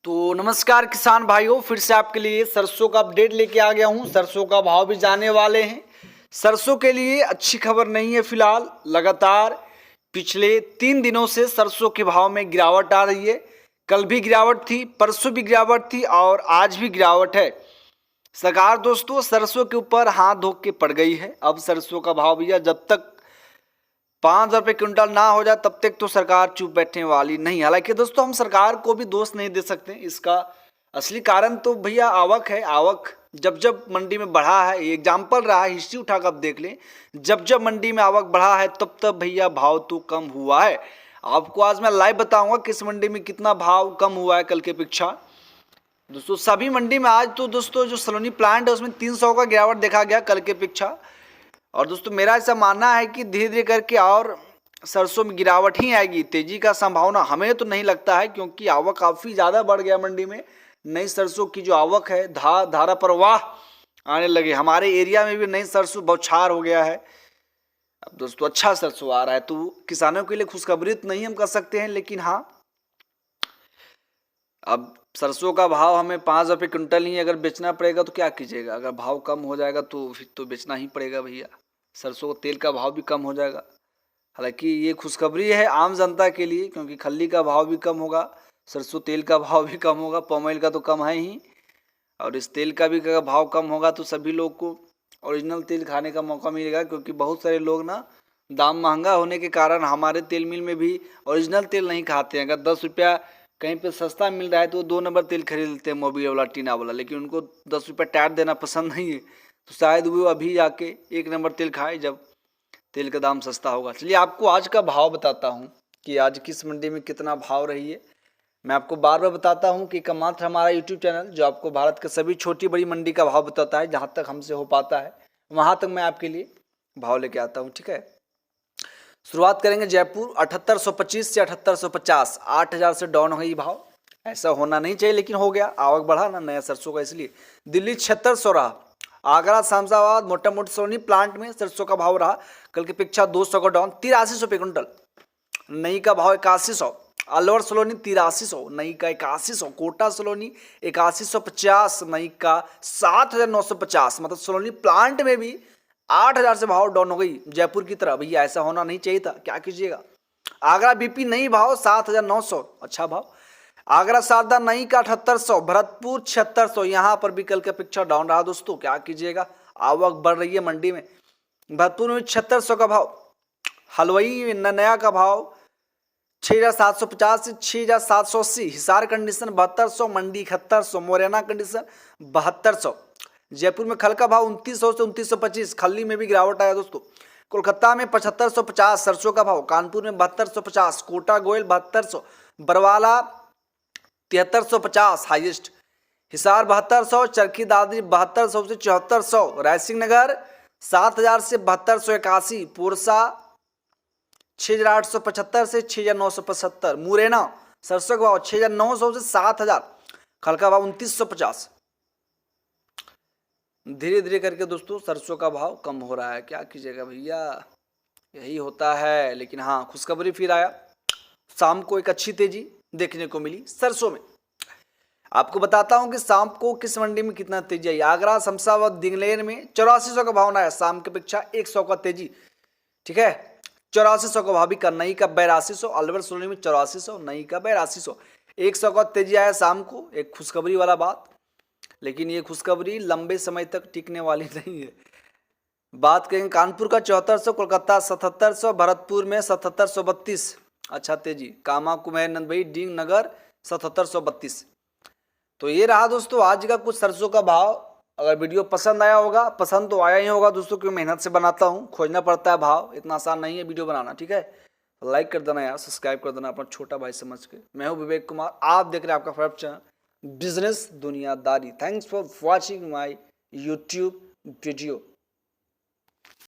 तो नमस्कार किसान भाइयों, फिर से आपके लिए सरसों का अपडेट लेके आ गया हूं। सरसों का भाव भी जाने वाले हैं। सरसों के लिए अच्छी खबर नहीं है फिलहाल। लगातार पिछले 3 दिनों से सरसों के भाव में गिरावट आ रही है। कल भी गिरावट थी, परसों भी गिरावट थी और आज भी गिरावट है। सरकार दोस्तों सरसों के ऊपर हाथ धो के पड़ गई है। अब सरसों का भाव भैया जब तक 5,000 रुपये क्विंटल ना हो जाए तब तक तो सरकार चुप बैठने वाली नहीं। हालांकि दोस्तों हम सरकार को भी दोष नहीं दे सकते। इसका असली कारण तो भैया आवक है। आवक जब जब मंडी में बढ़ा है, ये एग्जाम्पल रहा है, हिस्ट्री उठाकर आप देख लें। जब जब मंडी में आवक बढ़ा है तब तब भैया भाव तो कम हुआ है। आपको आज मैं लाइव बताऊंगा किस मंडी में कितना भाव कम हुआ है कल के अपेक्षा। दोस्तों सभी मंडी में आज तो दोस्तों जो सलोनी प्लांट है उसमें 300 का गिरावट देखा गया कल के अपेक्षा। और दोस्तों मेरा ऐसा मानना है कि धीरे धीरे करके और सरसों में गिरावट ही आएगी। तेजी का संभावना हमें तो नहीं लगता है, क्योंकि आवक काफ़ी ज़्यादा बढ़ गया मंडी में। नई सरसों की जो आवक है धारा प्रवाह आने लगे। हमारे एरिया में भी नई सरसों बौछार हो गया है। अब दोस्तों अच्छा सरसों आ रहा है तो किसानों के लिए खुशखबरी तो नहीं हम कर सकते हैं, लेकिन हाँ अब सरसों का भाव हमें 5 रुपये क्विंटल ही अगर बेचना पड़ेगा तो क्या कीजिएगा। अगर भाव कम हो जाएगा तो फिर तो बेचना ही पड़ेगा भैया। सरसों तेल का भाव भी कम हो जाएगा। हालांकि ये खुशखबरी है आम जनता के लिए, क्योंकि खल्ली का भाव भी कम होगा, सरसों तेल का भाव भी कम होगा, पाम ऑयल का तो कम है ही, और इस तेल का भी अगर भाव कम होगा तो सभी लोग को ओरिजिनल तेल खाने का मौका मिलेगा। क्योंकि बहुत सारे लोग ना दाम महंगा होने के कारण हमारे तेल मिल में भी ओरिजिनल तेल नहीं खाते हैं। अगर 10 रुपया कहीं पे सस्ता मिल रहा है तो 2 नंबर तेल खरीद लेते हैं, मोबिल वाला, टीना वाला, लेकिन उनको 10 रुपया टैट देना पसंद नहीं है। तो शायद वो अभी जाके 1 नंबर तेल खाए जब तेल का दाम सस्ता होगा। चलिए आपको आज का भाव बताता हूँ कि आज किस मंडी में कितना भाव रही है। मैं आपको बार बार बताता हूँ कि एकमात्र हमारा यूट्यूब चैनल जो आपको भारत के सभी छोटी बड़ी मंडी का भाव बताता है, जहाँ तक हमसे हो पाता है वहाँ तक मैं आपके लिए भाव लेके आता हूँ। ठीक है, शुरुआत करेंगे जयपुर 7825 से 7850। 8,000 से डाउन हो गई भाव। ऐसा होना नहीं चाहिए लेकिन हो गया, आवक बढ़ा ना नया सरसों का, इसलिए। दिल्ली 7600 रहा। आगरा शामसाबाद मोटा मोटी सोनी प्लांट में सरसों का भाव रहा कल की अपेक्षा 200 का डाउन, 8300 रुपये क्विंटल। नई का भाव 8100। अलवर सलोनी 8300, नई का 8100। कोटा सलोनी 8150, नई का 7950। मतलब सलोनी प्लांट में भी 8,000 से भाव डाउन हो गई जयपुर की तरह। भैया ऐसा होना नहीं चाहिए था, क्या कीजिएगा। आगरा बीपी नई भाव 7,900, अच्छा भाव। आगरा शारदा नई का 7800, भरतपुर 7600। यहाँ पर भी कल की अपेक्षा डाउन रहा दोस्तों, क्या कीजिएगा। आवक बढ़ रही है मंडी में। भरतपुर में 7600 का भाव। हलवई नया का भाव 6,750 से 6,780। हिसार कंडीशन 7200, मंडी 7100, मोरैना कंडीशन 7200। जयपुर में खल का भाव 2900 से 2925। खल्ली में भी गिरावट आया दोस्तों। कोलकाता में 7550 सरसों का भाव। कानपुर में 7250। कोटा गोयल 7200। बरवाला 7350 हाईएस्ट। हिसार 7200। चरखी दादरी 7200 से 7400। रायसिंह नगर 7,000 से 7281। पोरसा 6,875 से 6,975। मुरैना सरसों का भाव 6,900 से 7,000। खल का भाव 2950। धीरे धीरे करके दोस्तों सरसों का भाव कम हो रहा है, क्या कीजिएगा भैया, यही होता है। लेकिन हाँ खुशखबरी फिर आया, शाम को एक अच्छी तेजी देखने को मिली सरसों में। आपको बताता हूं कि शाम को किस मंडी में कितना तेजी आई। आगरा शमशाबाद दिंगलेर में 8400 का भाव आया, शाम की अपेक्षा 100 का तेजी। ठीक है, 8400 का भाव भी का। नई का 8200। अलवर सोनी में 8400, नई का 8200। 100 का तेजी आया शाम को, एक खुशखबरी वाला बात। लेकिन ये खुशखबरी लंबे समय तक टिकने वाली नहीं है। बात करेंगे कानपुर का 7400, कोलकाता 7700, भरतपुर में 7732, अच्छा तेजी। कामा कुमेर नंदबई डींग नगर 7732। तो ये रहा दोस्तों आज का कुछ सरसों का भाव। अगर वीडियो पसंद आया होगा, पसंद तो आया ही होगा दोस्तों, क्योंकि मेहनत से बनाता हूँ, खोजना पड़ता है भाव, इतना आसान नहीं है वीडियो बनाना। ठीक है, लाइक कर देना यार, सब्सक्राइब कर देना अपना छोटा भाई समझ के। मैं हूँ विवेक कुमार, आप देख रहे हैं आपका फेवरेट चैनल बिजनेस दुनियादारी। Thanks for watching my YouTube video.